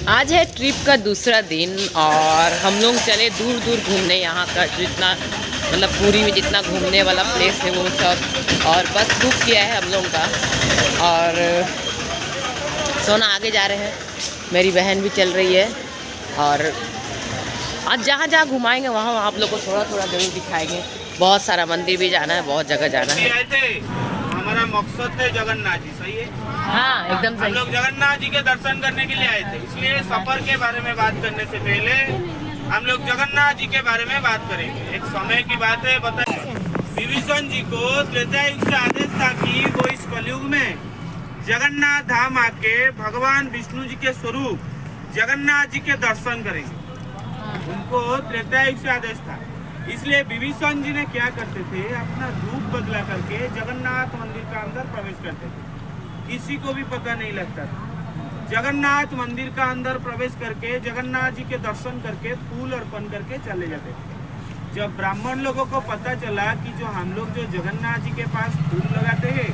आज है ट्रिप का दूसरा दिन और हम लोग चले दूर दूर घूमने। यहाँ का जितना मतलब पूरी में जितना घूमने वाला प्लेस है वो सब, और बस बुक किया है हम लोग का। और सोना आगे जा रहे हैं, मेरी बहन भी चल रही है। और आज जहाँ जहाँ घुमाएंगे वहाँ वहाँ आप लोग को थोड़ा थोड़ा जरूर दिखाएंगे। बहुत सारा मंदिर भी जाना है, बहुत जगह जाना है। हमारा मकसद है जगन्नाथ जी, सही है? हाँ एकदम सही। हम लोग जगन्नाथ जी के दर्शन करने के लिए आए थे, इसलिए सफर के बारे में बात करने से पहले हम लोग जगन्नाथ जी के बारे में बात करेंगे। एक समय की बात है, बताइए विभीषण जी को त्रेता युग से आदेश था कि वो इस कलयुग में जगन्नाथ धाम आके भगवान विष्णु जी के स्वरूप जगन्नाथ जी के दर्शन करेंगे। उनको त्रेता युग से आदेश था, इसलिए विभीषण जी ने क्या करते थे, अपना रूप बदला करके जगन्नाथ मंदिर का अंदर प्रवेश करते थे। किसी को भी पता नहीं लगता था। जगन्नाथ मंदिर का अंदर प्रवेश करके जगन्नाथ जी के दर्शन करके फूल अर्पण करके चले जाते थे। जब ब्राह्मण लोगों को पता चला कि जो हम लोग जो जगन्नाथ जी के पास फूल लगाते हैं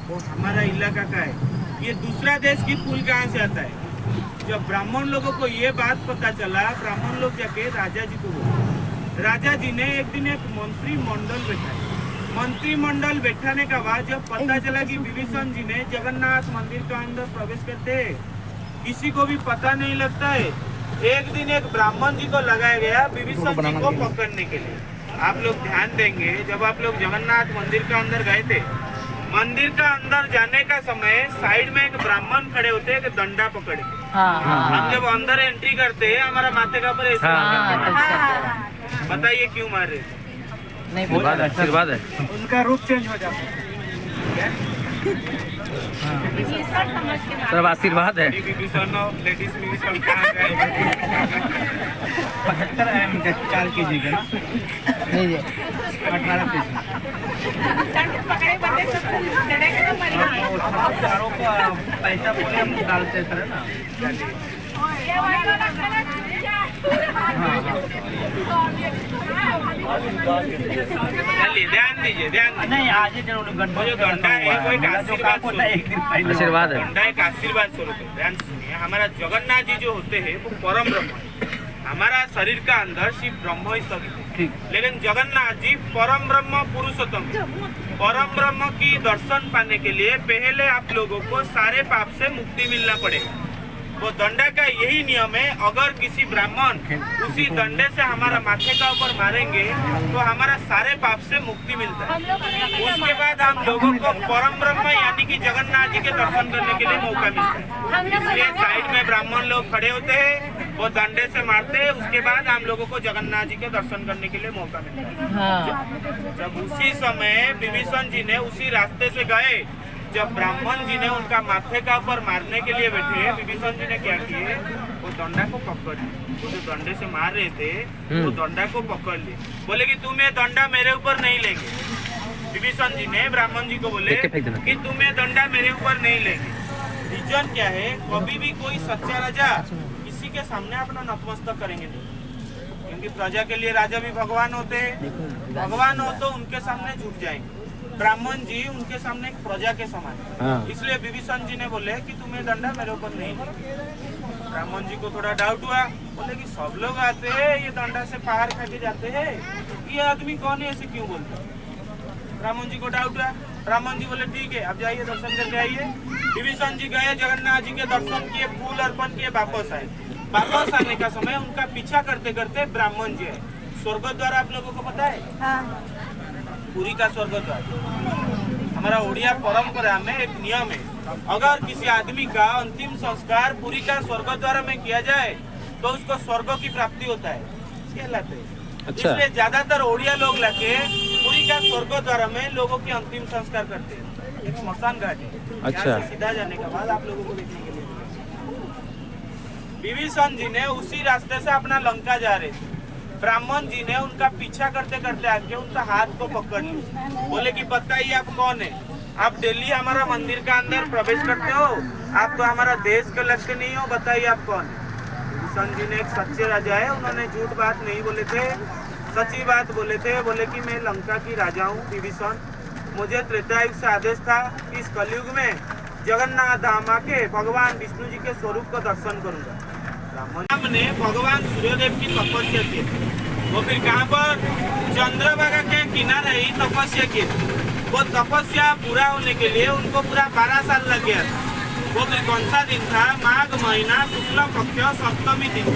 वो हमारा इलाका का है, ये दूसरा देश की फूल कहाँ से आता है। जब ब्राह्मण लोगों को ये बात पता चला, ब्राह्मण लोग जाके राजा जी को बोले। राजा जी ने एक दिन एक मंत्रिमंडल बैठाया। मंत्रिमंडल बैठाने का बाद जब पता चला कि विभीषण जी ने जगन्नाथ मंदिर के अंदर प्रवेश करते हैं, किसी को भी पता नहीं लगता है। एक दिन एक ब्राह्मण जी को लगाया गया विभीषण जी को पकड़ने के लिए। आप लोग ध्यान देंगे, जब आप लोग जगन्नाथ मंदिर के अंदर गए थे, मंदिर का अंदर जाने का समय साइड में एक ब्राह्मण खड़े होते हैं, डंडा पकड़ के। हम जब अंदर एंट्री करते हैं हमारा माथे का ऊपर बताइए क्यों मार रहे थे? नहीं आशीर्वाद है, उनका रूप चेंज हो जाता है। सब आशीर्वाद है। लेडीज विभीषण कहाँ गए? 75 चाल कीजिएगा ना, 18 पीस। चारों को पैसा बोले हम डालते थे ना। ध्यान दीजिए, ध्यान नहीं, आज घंटा है, कोई आशीर्वाद है, घंटा एक आशीर्वाद स्वरूप है। ध्यान सुनिए, हमारा जगन्नाथ जी जो होते हैं वो परम ब्रह्म है। हमारा शरीर का अंदर सिर्फ ब्रह्म ही स्थगित है, लेकिन जगन्नाथ जी परम ब्रह्म पुरुषोत्तम। परम ब्रह्म की दर्शन पाने के लिए पहले आप लोगों को सारे पाप से मुक्ति मिलना पड़ेगा। वो दंडा का यही नियम है, अगर किसी ब्राह्मण उसी दंडे से हमारा माथे का ऊपर मारेंगे तो हमारा सारे पाप से मुक्ति मिलता है। उसके बाद हम लोगों को परम ब्रह्म यानी कि जगन्नाथ जी के दर्शन करने के लिए मौका मिलता है। इसलिए साइड में ब्राह्मण लोग खड़े होते हैं, वो दंडे से मारते हैं, उसके बाद हम लोगों को जगन्नाथ जी के दर्शन करने के लिए मौका मिलता है। जब उसी समय विभीषण जी ने उसी रास्ते से गए, जब ब्राह्मण जी ने उनका माथे का ऊपर मारने के लिए बैठे, विभीषण जी ने क्या किए, वो दंडा को पकड़ लिए। जो दंडे से मार रहे थे वो दंडा को पकड़ लिए, बोले कि तुम ये दंडा मेरे ऊपर नहीं लेंगे। विभीषण जी ने ब्राह्मण जी को बोले कि तुम ये दंडा मेरे ऊपर नहीं लेंगे। रीजन क्या है, कभी भी कोई सच्चा राजा किसी के सामने अपना नतमस्तक करेंगे नहीं, क्योंकि प्रजा के लिए राजा भी भगवान होते हैं। भगवान हो तो उनके सामने झुक जाएंगे। ब्राह्मण जी उनके सामने एक प्रजा के समान, इसलिए विभीषण जी ने बोले कि तुम्हें दंडा मेरे ऊपर नहीं लेंगे। ब्राह्मण जी को थोड़ा डाउट हुआ, बोले कि सब लोग आते हैं ये दंडा से पार खा के जाते हैं, ये आदमी कौन है, ऐसे क्यों बोलते? ब्राह्मण जी को डाउट हुआ। ब्राह्मण जी बोले ठीक है, अब जाइए दर्शन करके आइए। विभीषण जी गए, जगन्नाथ जी के दर्शन किए, फूल अर्पण किए, वापस आए। वापस आने का समय उनका पीछा करते करते ब्राह्मण जी है। स्वर्ग द्वार आप लोगों को पता है? पुरी का स्वर्ग द्वार हमारा उड़िया परंपरा में एक नियम है, अगर किसी आदमी का अंतिम संस्कार पुरी का स्वर्ग द्वार में किया जाए तो उसको स्वर्ग की प्राप्ति होता है, कहलाते हैं। अच्छा। इसलिए ज्यादातर ओडिया लोग लाके पुरी का स्वर्ग द्वार में लोगों के अंतिम संस्कार करते हैं। एक स्मशान घाट है। अच्छा। सीधा जाने के बाद आप लोगों को देखने के लिए विभीषण जी ने उसी रास्ते से अपना लंका जा रहे थे। ब्राह्मण जी ने उनका पीछा करते करते आके उनका हाथ को पकड़ लिया, बोले कि बताइए आप कौन है, आप डेली हमारा मंदिर का अंदर प्रवेश करते हो, आप तो हमारा देश के लक्ष्य नहीं हो, बताइए आप कौन है। विभीषण जी ने एक सच्चे राजा है, उन्होंने झूठ बात नहीं बोले थे, सच्ची बात बोले थे। बोले कि मैं लंका की राजा हूँ विभीषण, मुझे त्रेता युग से आदेश था कि इस कलयुग में जगन्नाथ धाम आके भगवान विष्णु जी के स्वरूप का दर्शन करूंगा। ब्राह्मण ने भगवान सूर्यदेव की तपस्या की, वो फिर कहाँ पर चंद्रभागा के किनारे ही तपस्या की। वो तपस्या पूरा होने के लिए उनको पूरा 12 साल लग गया था। वो फिर कौन सा दिन था? माघ महीना शुक्ल पक्ष सप्तमी दिन,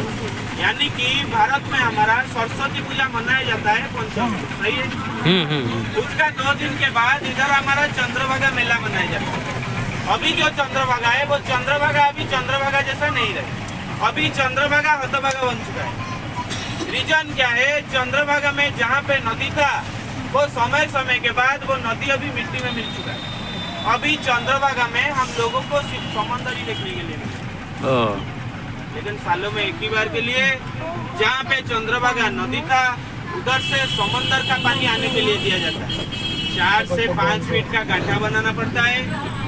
यानी कि भारत में हमारा सरस्वती पूजा मनाया जाता है पंचमी, सही है। उसका 2 दिन के बाद इधर हमारा चंद्रभागा मेला मनाया जाता है। अभी जो चंद्रभागा है वो चंद्रभागा अभी चंद्रभागा जैसा नहीं रहे, अभी चंद्रभागा हतभागा बन चुका है। रीजन क्या है? चंद्रभागा में जहाँ पे नदी था वो समय समय के बाद वो नदी अभी मिट्टी में मिल चुका है। अभी चंद्रभागा में हम लोगों को सिर्फ समंदर ही देखने के लिए मिला, लेकिन सालों में एक ही बार के लिए जहाँ पे चंद्रभागा नदी था उधर से समंदर का पानी आने के लिए दिया जाता है। 4 से 5 फीट का गाढ़ा बनाना पड़ता है,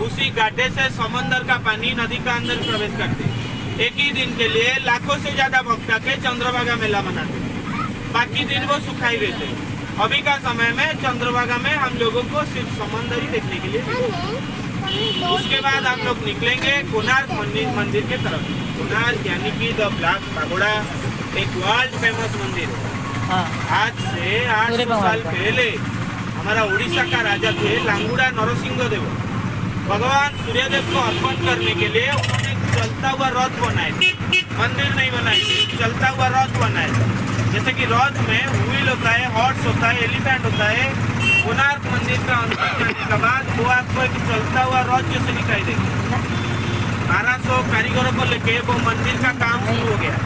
उसी गाढ़े से समंदर का पानी नदी का अंदर प्रवेश करते हैं। एक ही दिन के लिए लाखों से ज्यादा भक्त आके चंद्रभागा मेला मनाते हैं, बाकी दिन वो सुखाई रहते हैं। अभी का समय में चंद्रभागा में हम लोगों को सिर्फ समंदर ही देखने के लिए। उसके बाद हम लोग निकलेंगे कोणार्क मंदिर के तरफ। कोणार्क यानी कि द ब्लैक पैगोडा एक वर्ल्ड फेमस मंदिर है। आज से 800 साल पहले हमारा उड़ीसा का राजा थे लांगुड़ा नरसिंह देव, भगवान सूर्यदेव को अर्पण करने के लिए उन्होंने चलता हुआ रथ बनाए थे, मंदिर नहीं बनाए थे, चलता हुआ रथ बनाए थे। जैसे कि रथ में व्हील होता है, हॉर्स होता है, एलिफेंट होता है। कोणार्क मंदिर का अंदर जाने के बाद वो आपको एक चलता हुआ रथ जैसे दिखाई देगा। 1200 कारीगरों को लेके वो मंदिर का काम शुरू हो गया।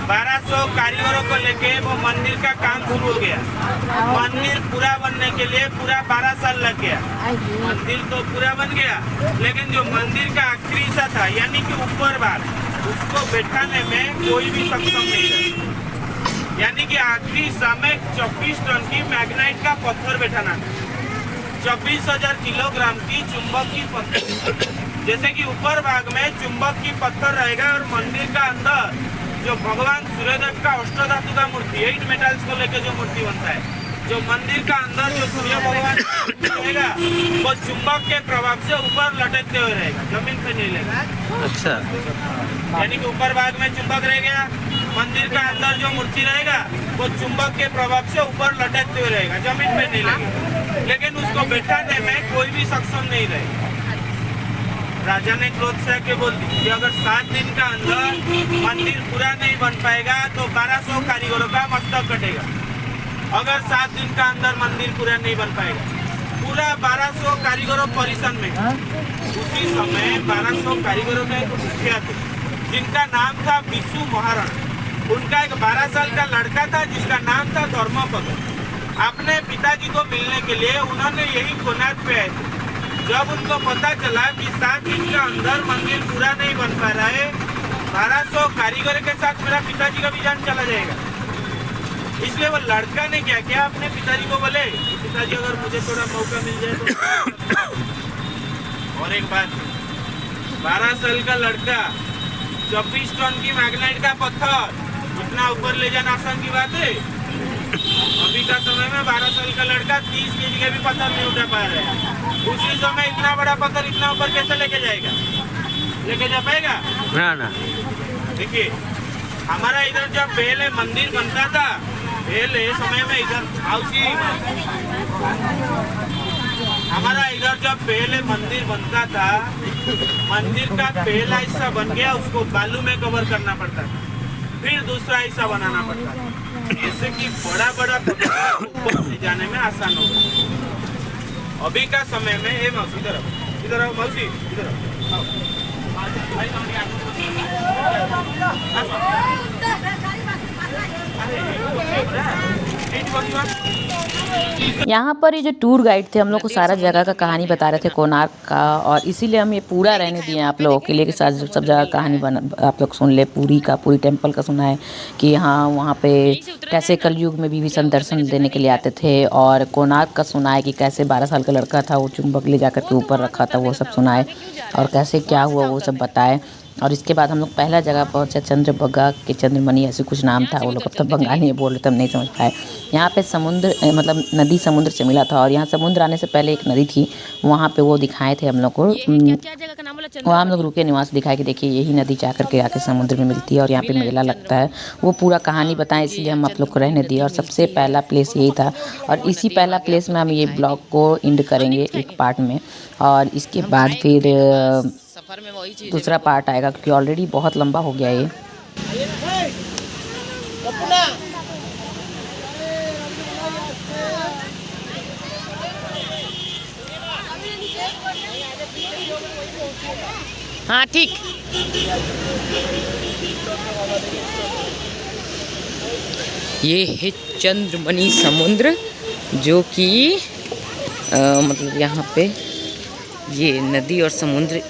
1200 कारीगरों को लेके वो मंदिर का काम शुरू हो गया। मंदिर पूरा बनने के लिए पूरा 12 साल लग गया। मंदिर तो पूरा बन गया, लेकिन जो मंदिर का आखिरी हिस्सा था यानी कि ऊपर भाग, उसको बैठाने में कोई भी सक्षम नहीं था। यानी कि आखिरी हिस्सा में 24 टन की मैग्नाइट का पत्थर बैठाना था, 24,000 किलोग्राम की चुंबक की पत्थर। जैसे कि ऊपर भाग में चुंबक की पत्थर रहेगा और मंदिर का अंदर जो भगवान सूर्यदेव का अष्टधातु का मूर्ति 8 मेटल्स को लेकर जो मूर्ति बनता है, जो मंदिर का अंदर जो सूर्य भगवान रहेगा वो चुंबक के प्रभाव से ऊपर लटकते हुए रहेगा, जमीन पे नहीं लगेगा। अच्छा, यानी कि ऊपर भाग में चुंबक रह गया, मंदिर का अंदर जो मूर्ति रहेगा वो चुंबक के प्रभाव से ऊपर लटकते हुए रहेगा, जमीन पे नहीं लगेगा। लेकिन उसको बैठाने में कोई भी सक्षम नहीं रहेगा। राजा ने क्रोध से आके बोल दी कि अगर 7 दिन का अंदर मंदिर पूरा नहीं बन पाएगा तो 1200 कारीगरों का मस्तक कटेगा। अगर 7 दिन का अंदर मंदिर पूरा नहीं बन पाएगा, पूरा 1200 कारीगरों परेशान में। उसी समय 1200 कारीगरों का एक मुखिया थे जिनका नाम था विशु महाराण। उनका एक 12 साल का लड़का था जिसका नाम था धर्मपद। अपने पिताजी को मिलने के लिए उन्होंने यही कोणार्क पे आए थे। जब उनको पता चला कि 7 दिन के अंदर मंदिर पूरा नहीं बन पा रहा है, 1200 कारीगर के साथ मेरा पिताजी का भी जान चला जाएगा, इसलिए वो लड़का ने क्या किया, अपने पिताजी को बोले पिताजी अगर मुझे थोड़ा मौका मिल जाए तो। और एक बात, 12 साल का लड़का 24 टन की मैग्नाइट का पत्थर इतना ऊपर ले जाना आसान की बात है? अभी का समय में 12 साल का लड़का 30 केजी का भी पत्थर नहीं उठा पा रहा है। उसी समय इतना बड़ा पत्थर इतना ऊपर कैसे लेके जाएगा? लेके जा पाएगा? ना। देखिए, हमारा इधर जब पहले मंदिर बनता था, पहले समय में इधर हमारा इधर जब पहले मंदिर बनता था, मंदिर का पहला हिस्सा बन गया, उसको बालू में कवर करना पड़ता था, फिर दूसरा हिस्सा बनाना पड़ता था, जिससे कि बड़ा ऊपर ले जाने में आसान होगा। अभी का समय में ये मौसी इधर आओ मौसी इधर आओ। यहाँ पर ये जो टूर गाइड थे हम लोग को सारा जगह का कहानी बता रहे थे कोणार्क का, और इसीलिए हम ये पूरा रहने दिए आप लोगों के लिए कि सब जगह कहानी आप लोग सुन ले। पूरी टेम्पल का सुना है कि हाँ वहाँ पे कैसे कलयुग में विभीषण दर्शन देने के लिए आते थे, और कोणार्क का सुना है कि कैसे 12 साल का लड़का था वो चुंबक ले जाकर के ऊपर रखा था, वो सब सुना है, और कैसे क्या हुआ वो सब बताए। और इसके बाद हम लोग पहला जगह पहुँचे चंद्रभागा के चंद्रमणि ऐसे कुछ नाम था, वो लोग अब तब बंगाली में बोल रहे थे, हम नहीं समझ पाए। यहाँ पे समुद्र मतलब नदी समुद्र से मिला था, और यहाँ समुद्र आने से पहले एक नदी थी, वहाँ पे वो दिखाए थे हम लोग को। क्या जगह का नाम बोला? वहाँ हम लोग रुके निवास दिखाए कि देखिए यही नदी जा करके आके समुद्र में मिलती है और यहाँ पे मेला लगता है। वो पूरा कहानी बताएं इसलिए हम आप लोग को रहने दिए और सबसे पहला प्लेस यही था और इसी पहला प्लेस में हम ये ब्लॉग को एंड करेंगे एक पार्ट में और इसके बाद फिर दूसरा पार्ट आएगा क्योंकि ऑलरेडी बहुत लंबा हो गया ये। हाँ ठीक। ये है चंद्रमणि समुद्र जो कि मतलब यहाँ पे ये नदी और समुद्र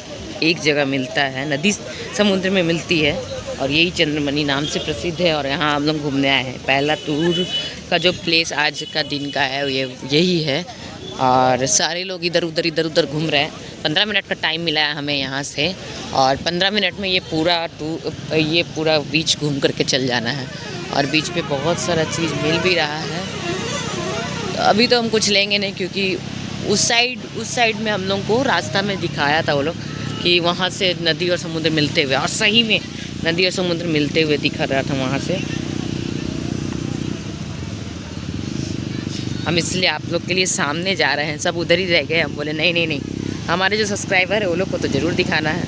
एक जगह मिलता है, नदी समुद्र में मिलती है और यही चंद्रमणि नाम से प्रसिद्ध है और यहाँ हम लोग घूमने आए हैं। पहला टूर का जो प्लेस आज का दिन का है ये यही है और सारे लोग इधर उधर घूम रहे हैं। 15 मिनट का टाइम मिला है हमें यहाँ से और 15 मिनट में ये पूरा बीच घूम करके चल जाना है और बीच पे बहुत सारा चीज़ मिल भी रहा है। तो अभी तो हम कुछ लेंगे नहीं क्योंकि उस साइड में हम लोग को रास्ता में दिखाया था वो लोग कि वहाँ से नदी और समुद्र मिलते हुए और सही में नदी और समुद्र मिलते हुए दिखा रहा था वहाँ से। हम इसलिए आप लोग के लिए सामने जा रहे हैं, सब उधर ही रह गए। हम बोले नहीं हमारे जो सब्सक्राइबर है वो लोग को तो ज़रूर दिखाना है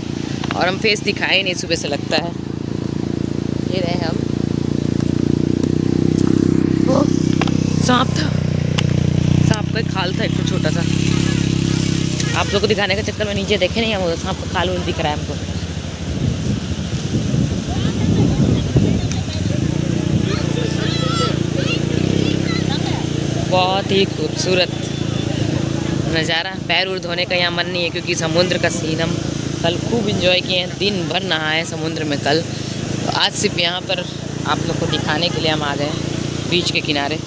और हम फेस दिखाए नहीं सुबह से लगता है। ये रहे हम। सांप था, सांप का खाल था एक तो छोटा सा। आप लोग को दिखाने के चक्कर में नीचे देखे नहीं हम, सांप का खाल दिख रहा है हमको। बहुत ही खूबसूरत नज़ारा। पैर उर धोने का यहाँ मन नहीं है क्योंकि समुद्र का सीन हम कल खूब एंजॉय किए हैं, दिन भर नहाए समुद्र में कल। तो आज सिर्फ यहाँ पर आप लोग को दिखाने के लिए हम आ गए बीच के किनारे।